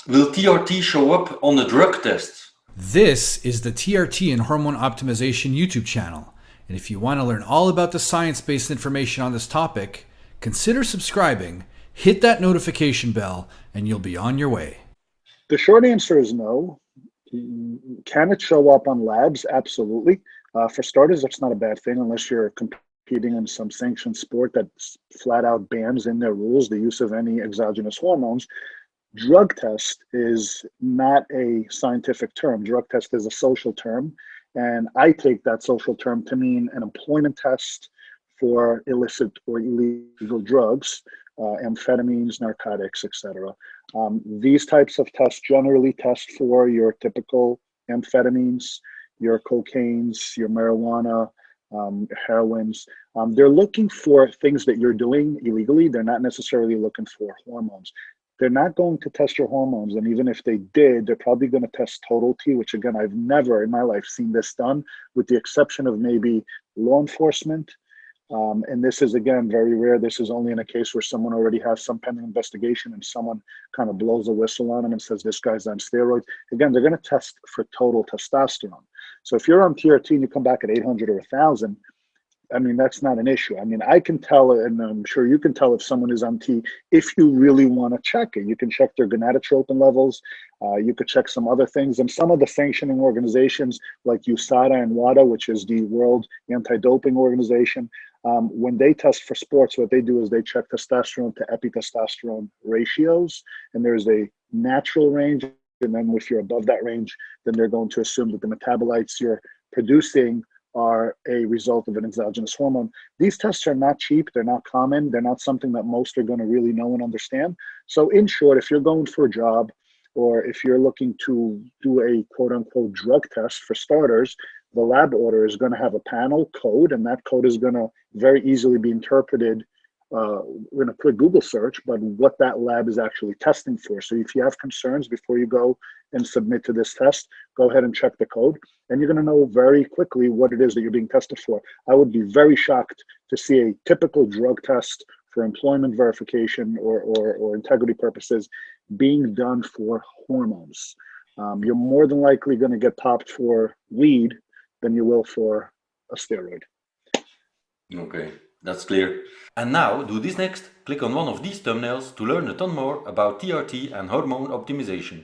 Will TRT show up on the drug test? This is the TRT and Hormone Optimization YouTube channel. And if you want to learn all about the science based information on this topic, consider subscribing, hit that notification bell, and you'll be on your way. The short answer is no. Can it show up on labs? Absolutely. For starters, that's not a bad thing unless you're competing in some sanctioned sport that flat out bans in their rules the use of any exogenous hormones. Drug test is not a scientific term. Drug test is a social term. And I take that social term to mean an employment test for illicit or illegal drugs, amphetamines, narcotics, etc. These types of tests generally test for your typical amphetamines, your cocaines, your marijuana, heroines. They're looking for things that you're doing illegally. They're not necessarily looking for hormones. They're not going to test your hormones. And even if they did, they're probably going to test total T, which again, I've never in my life seen this done, with the exception of maybe law enforcement. And this is, again, very rare. This is only in a case where someone already has some pending investigation and someone kind of blows a whistle on them and says, this guy's on steroids. Again, they're going to test for total testosterone. So if you're on TRT and you come back at 800 or 1,000, I mean, that's not an issue. I mean, I can tell, and I'm sure you can tell if someone is on T if you really want to check it. You can check their gonadotropin levels. You could check some other things. And some of the sanctioning organizations like USADA and WADA, which is the World Anti-Doping Organization, when they test for sports, what they do is they check testosterone to epitestosterone ratios. And there's a natural range. And then if you're above that range, then they're going to assume that the metabolites you're producing are a result of an exogenous hormone. These tests are not cheap. They're not common. They're not something that most are going to really know and understand. So in short, if you're going for a job or if you're looking to do a quote unquote drug test, for starters, the lab order is going to have a panel code, and that code is going to very easily be interpreted in a quick Google search, but what that lab is actually testing for. So if you have concerns before you go and submit to this test, go ahead and check the code, and you're going to know very quickly what it is that you're being tested for. I would be very shocked to see a typical drug test for employment verification or integrity purposes being done for hormones. You're more than likely going to get popped for weed than you will for a steroid. Okay, that's clear. And now, do this next. Click on one of these thumbnails to learn a ton more about TRT and hormone optimization.